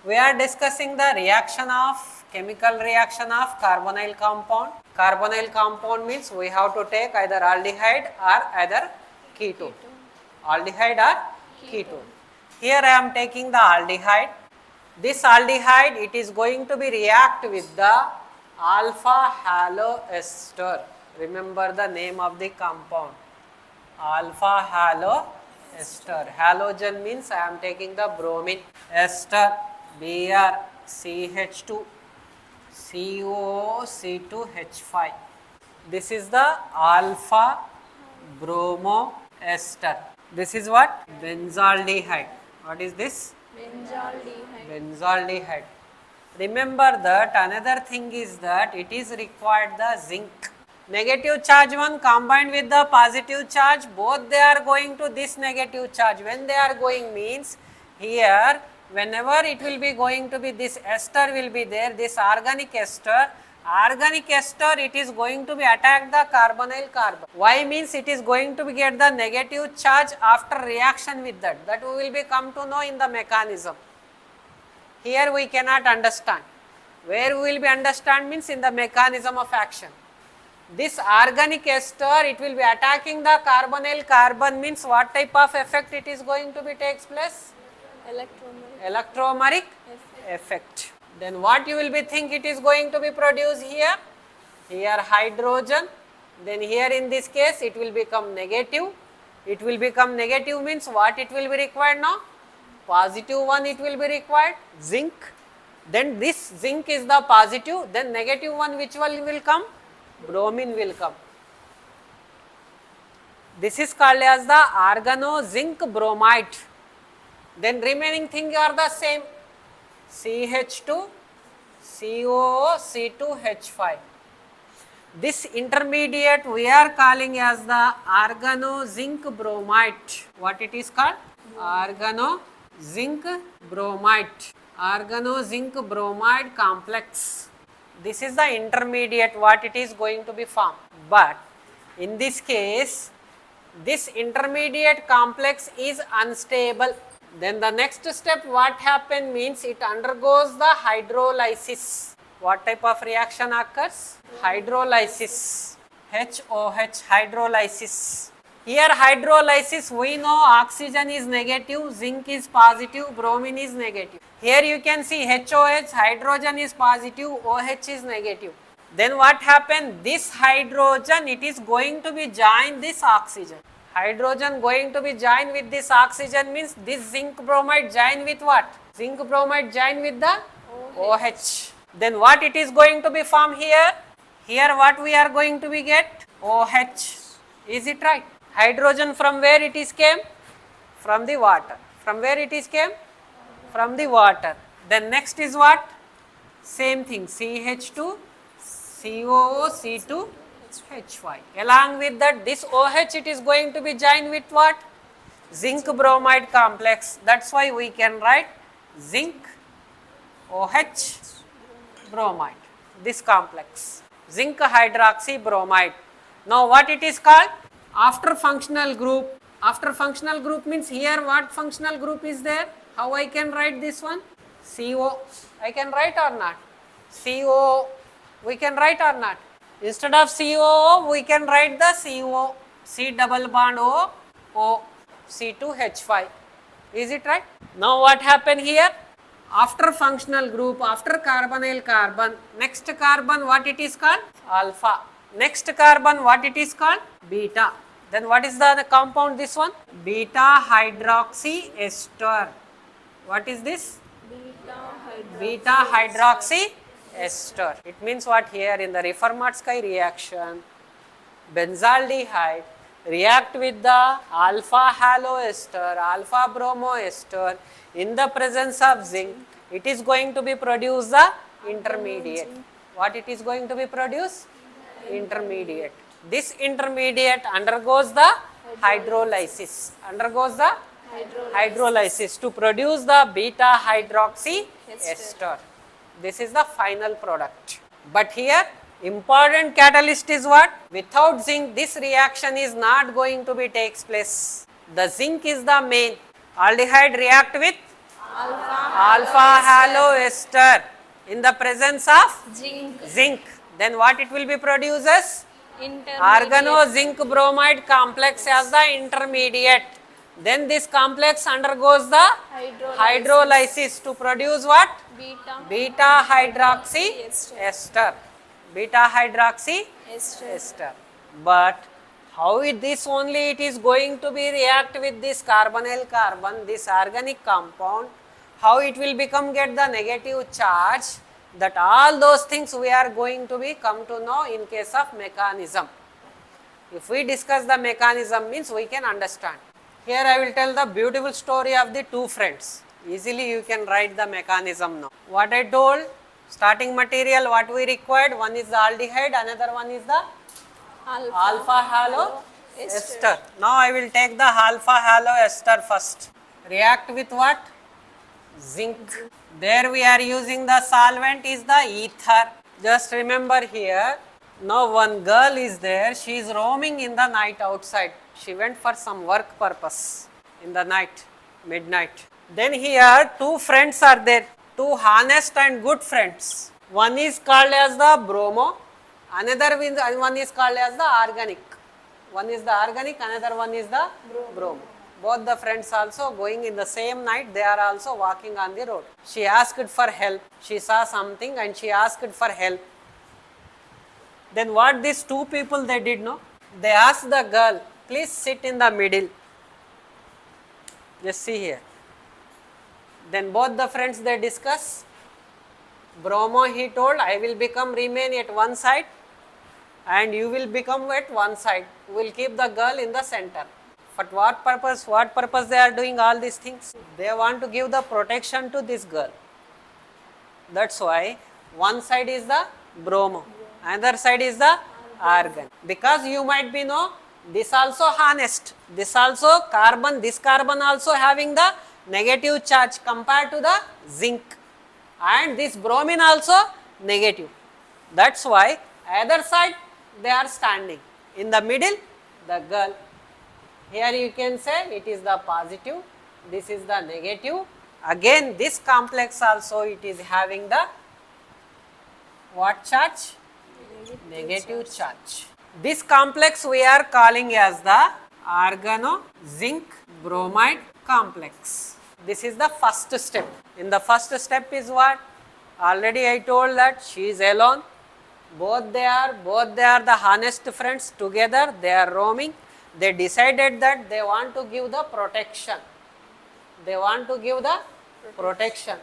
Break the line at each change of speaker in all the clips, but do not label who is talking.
We are discussing the reaction of chemical reaction of carbonyl compound. Carbonyl compound means we have to take either aldehyde or either ketone. Aldehyde or ketone. Here I am taking the aldehyde. This aldehyde, it is going to be react with the alpha haloester. Remember the name of the compound. Alpha haloester. Halogen means I am taking the bromine. Ester, Br, CH2, COC2H5. This is the alpha bromoester. This is what? Benzaldehyde. What is this? Benzaldehyde. Remember that another thing is that it is required the zinc. Negative charge one combined with the positive charge, both they are going to this negative charge. When they are going means here whenever it will be going to be this ester will be there, this organic ester it is going to be attack the carbonyl carbon. Why means it is going to be get the negative charge after reaction with that we will be come to know in the mechanism. Here we cannot understand. Where we will be understand means in the mechanism of action. This organic ester it will be attacking the carbonyl carbon means what type of effect it is going to be takes place? Electromeric effect. Then what you will be think it is going to be produced here? Here hydrogen. Then here in this case it will become negative. It will become negative means what it will be required now? Positive one it will be required, zinc. Then this zinc is the positive, then negative one which one will come? Bromine will come. This is called as the organo-zinc bromide. Then remaining things are the same. CH2, COO, C2H5. This intermediate we are calling as the organo-zinc bromide. What it is called? Organo-zinc bromide. Organo-zinc bromide complex. This is the intermediate what it is going to be formed. But in this case, this intermediate complex is unstable. Then the next step what happen means it undergoes the hydrolysis. What type of reaction occurs? Hydrolysis. HOH, hydrolysis. Here hydrolysis we know oxygen is negative, zinc is positive, bromine is negative. Here you can see HOH, hydrogen is positive, OH is negative. Then what happened? This hydrogen it is going to be join this oxygen. Hydrogen going to be join with this oxygen means this zinc bromide join with what? Zinc bromide join with the OH. Then what it is going to be formed here? Here what we are going to be get? OH. Is it right? Hydrogen from where it is came? From the water. From where it is came? From the water. Then next is what? Same thing, CH2, COO, C2, H5. Along with that, this OH it is going to be joined with what? Zinc bromide complex. That's why we can write zinc OH bromide. This complex. Zinc hydroxy bromide. Now what it is called? After functional group. After functional group means here what functional group is there? How I can write this one? CO. I can write or not? CO. We can write or not? Instead of COO, we can write the CO. C double bond O, O, C2H5. Is it right? Now what happened here? After functional group, after carbonyl carbon, next carbon what it is called? Alpha. Next carbon what it is called? Beta. Then what is the compound this one? Beta hydroxy ester. What is this? Beta hydroxy ester. It means what here in the Refermatsky reaction, benzaldehyde react with the alpha haloester, alpha bromoester in the presence of zinc. It is going to be produce the intermediate. What it is going to be produce? Intermediate. This intermediate undergoes the hydrolysis. Undergoes the hydrolysis to produce the beta hydroxy ester. This is the final product. But here important catalyst is what? Without zinc this reaction is not going to be takes place. The zinc is the main. Aldehyde react with alpha halo ester in the presence of zinc. Then what it will be produces? Organo zinc bromide complex as the intermediate. Then this complex undergoes the hydrolysis to produce what? Beta hydroxy ester. Beta hydroxy ester. But how this only it is going to be react with this carbonyl carbon, this organic compound, how it will become get the negative charge, that all those things we are going to be come to know in case of mechanism. If we discuss the mechanism means we can understand. Here I will tell the beautiful story of the two friends. Easily you can write the mechanism now. What I told, starting material what we required, one is the aldehyde, another one is the alpha halo ester. Now I will take the alpha halo ester first. React with what? Zinc. There we are using the solvent is the ether. Just remember here, now one girl is there, she is roaming in the night outside. She went for some work purpose in the night, midnight. Then here two friends are there, two honest and good friends. One is called as the bromo, another one is called as the organic. One is the organic, another one is the bromo. Both the friends also going in the same night, they are also walking on the road. She asked for help. She saw something and she asked for help. Then what these two people they did know? They asked the girl, please sit in the middle. Just see here. Then both the friends they discuss. Bromo he told, I will remain at one side and you will become at one side. We will keep the girl in the center. But what purpose? What purpose they are doing all these things? They want to give the protection to this girl. That's why one side is the bromo, another side is the argon. Because you might be know, this also honest, this also carbon, this carbon also having the negative charge compared to the zinc, and this bromine also negative. That's why either side they are standing. In the middle, the girl. Here you can say it is the positive, this is the negative. Again this complex also it is having the what charge? Negative charge. This complex we are calling as the organo zinc bromide complex. This is the first step. In the first step is what? Already I told that she is alone. Both they are the honest friends together, they are roaming. They decided that they want to give the protection. They want to give the protection.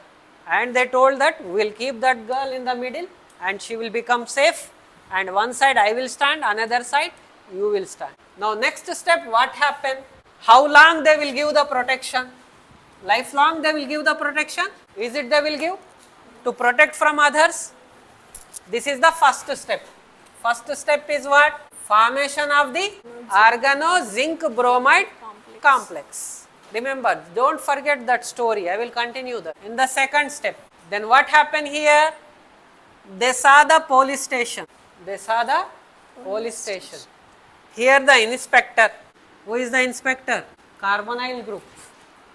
And they told that we will keep that girl in the middle and she will become safe. And one side I will stand, another side you will stand. Now next step what happened? How long they will give the protection? Lifelong they will give the protection? Is it they will give? To protect from others? This is the first step. First step is what? Formation of the organo zinc bromide complex. Remember, don't forget that story. I will continue that. In the second step, then what happened here? They saw the police station. They saw the police station. Here the inspector. Who is the inspector? Carbonyl group.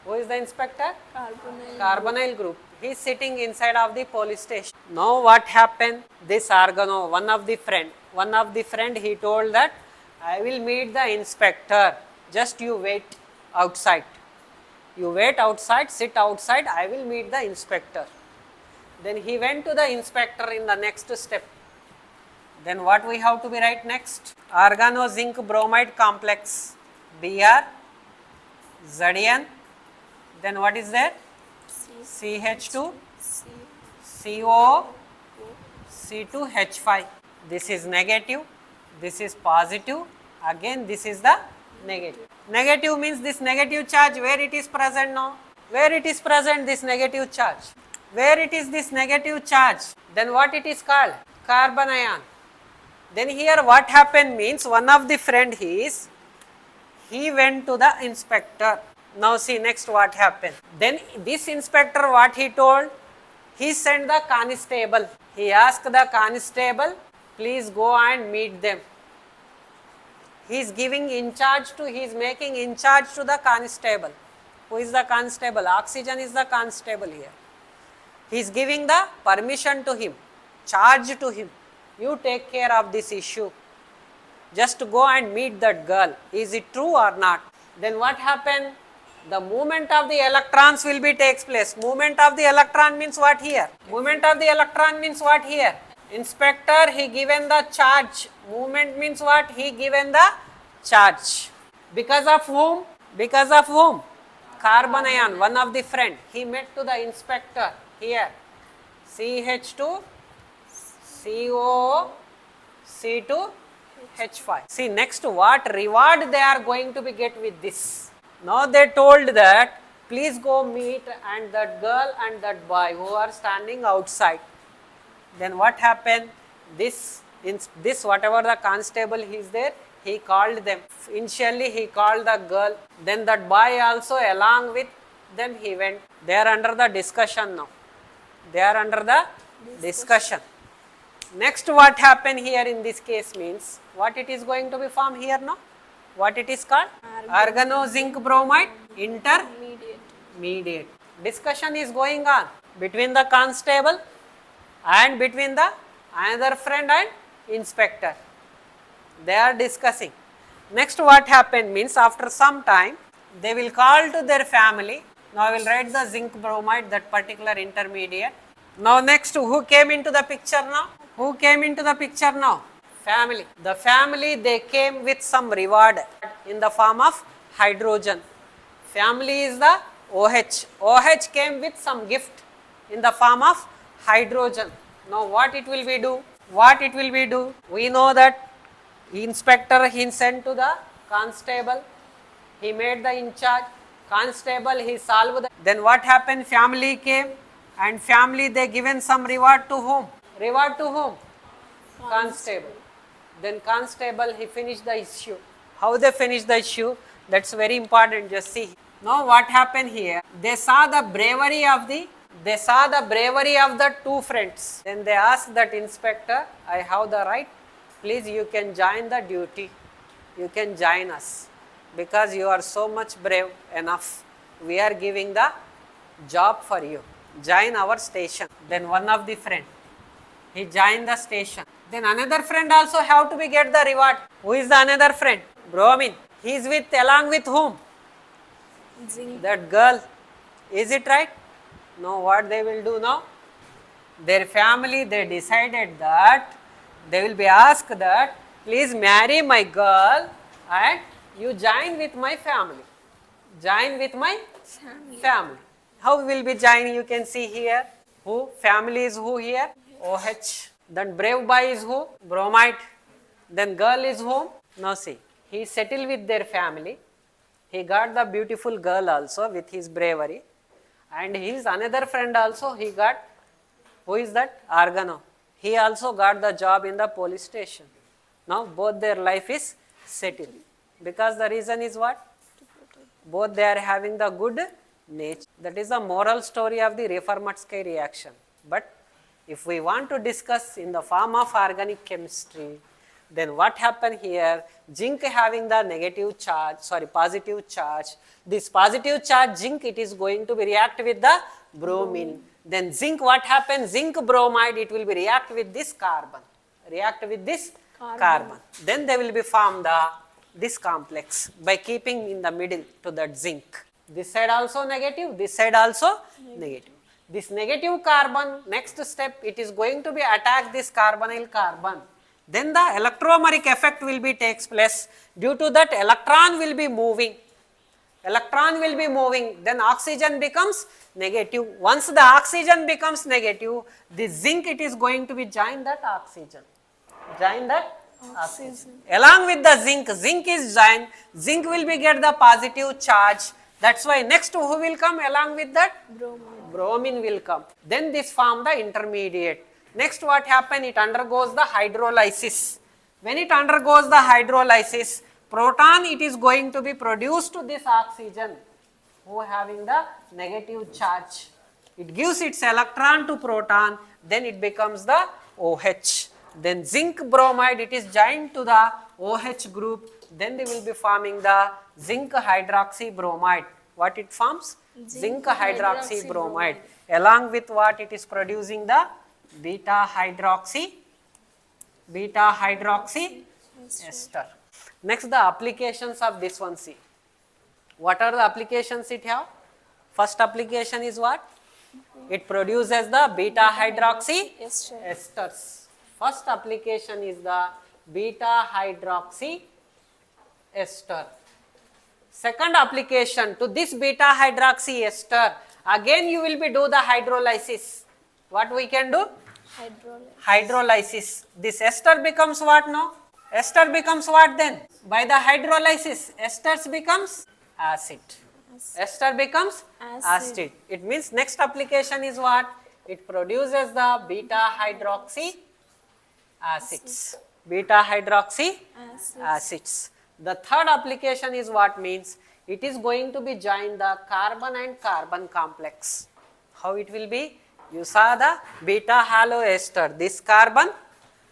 Who is the inspector? Carbonyl group. He is sitting inside of the police station. Now what happened? This organo, one of the friend he told that I will meet the inspector. Just you wait outside. You wait outside, sit outside, I will meet the inspector. Then he went to the inspector in the next step. Then what we have to be write next? Organo zinc bromide complex. Br, Zn, then what is there? CH2, CO, C2H5. This is negative, this is positive, again this is the negative. Negative means this negative charge, where it is present now? Where it is present this negative charge? Where it is this negative charge? Then what it is called? Carbon ion. Then here what happened means one of the friend he went to the inspector. Now see next what happened. Then this inspector what he told? He sent the constable. He asked the constable, please go and meet them. He is giving in charge to, he is making in charge to the constable. Who is the constable? Oxygen is the constable here. He is giving the permission to him, charge to him. You take care of this issue. Just go and meet that girl. Is it true or not? Then what happened? The movement of the electrons will be takes place. Movement of the electron means what here? Movement of the electron means what here? Inspector, he given the charge. Movement means what? He given the charge. Because of whom? Because of whom? Carbon ion, one of the friend. He met to the inspector here. CH2, CO, C2, H5. See next what reward they are going to be get with this. Now they told that please go meet and that girl and that boy who are standing outside. Then what happened? This whatever the constable is there, he called them. Initially he called the girl, then that boy also along with them he went. They are under the discussion now. They are under the discussion. Next what happened here in this case means, what it is going to be formed here now? What it is called? Argano zinc bromide intermediate. Discussion is going on between the constable and between the another friend and inspector. They are discussing. Next what happened means, after some time they will call to their family. Now I will write the zinc bromide, that particular intermediate. Now next, who came into the picture now? Who came into the picture now? Family. The family, they came with some reward in the form of hydrogen. Family is the OH. OH came with some gift in the form of hydrogen. Now what it will be do? What it will be do? We know that inspector he sent to the constable. He made the in charge. Constable he solved the. Then what happened? Family came and family they given some reward to whom? Reward to whom? Constable. Then constable he finished the issue. How they finished the issue? That's very important. Just see. Now what happened here? They saw the bravery of the two friends. Then they asked that inspector, I have the right. Please you can join the duty. You can join us because you are so much brave enough. We are giving the job for you. Join our station. Then one of the friend, he joined the station. Then another friend also have to be get the reward. Who is the another friend? Bromine. He is with along with whom?
Zinc.
That girl. Is it right? No, what they will do now? Their family, they decided that they will be asked that please marry my girl and you join with my family. Join with my family. How will be joining? You can see here. Who? Family is who here? OH. Then brave boy is who? Bromide. Then girl is whom? Now see. He settled with their family. He got the beautiful girl also with his bravery. And his another friend also he got. Who is that? Argano. He also got the job in the police station. Now both their life is settled. Because the reason is what? Both they are having the good nature. That is the moral story of the Refermatsky reaction. But if we want to discuss in the form of organic chemistry, then what happened here? Zinc having the positive charge. This positive charge zinc, it is going to be react with the bromine. Then zinc, what happens? Zinc bromide, it will be react with this carbon. React with this carbon. Then they will be formed this complex by keeping in the middle to that zinc. This side also negative, this side also negative. This negative carbon, next step, it is going to be attack this carbonyl carbon. Then the electromeric effect will be takes place. Due to that, electron will be moving. Electron will be moving. Then oxygen becomes negative. Once the oxygen becomes negative, the zinc, it is going to be join that oxygen. Join that oxygen. Along with the zinc is joined. Zinc will be get the positive charge. That's why next who will come along with that? Bromine will come. Then this form the intermediate. Next what happen? It undergoes the hydrolysis. When it undergoes the hydrolysis, proton it is going to be produced to this oxygen who having the negative charge. It gives its electron to proton, then it becomes the OH. Then zinc bromide, it is joined to the OH group, then they will be forming the zinc hydroxy bromide. What it forms? Zinc
Zinc
hydroxy
hydroxy
bromide.
bromide.
Along with what it is producing the beta hydroxy ester. Next, the applications of this one, see. What are the applications it have? First application is what? It produces the beta hydroxy
Ester.
esters. First application is the beta hydroxy ester. Second application, to this beta hydroxy ester, again you will be do the hydrolysis. What we can do? Hydrolysis. This ester becomes what now? Ester becomes what then? By the hydrolysis, esters becomes acid. Ester becomes acid. It means next application is what? It produces the beta hydroxy acids. Beta hydroxy acids. The third application is what means? It is going to be join the carbon and carbon complex. How it will be? You saw the beta haloester, this carbon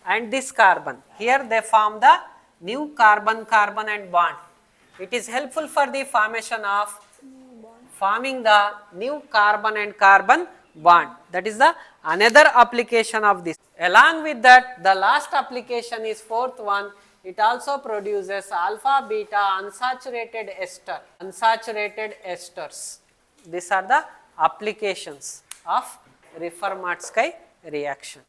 and this carbon. Here they form the new carbon-carbon and bond. It is helpful for the formation of forming the new carbon and carbon bond. That is the another application of this. Along with that, the last application is fourth one. It also produces alpha beta unsaturated ester, unsaturated esters. These are the applications of Refer-Matsky reaction.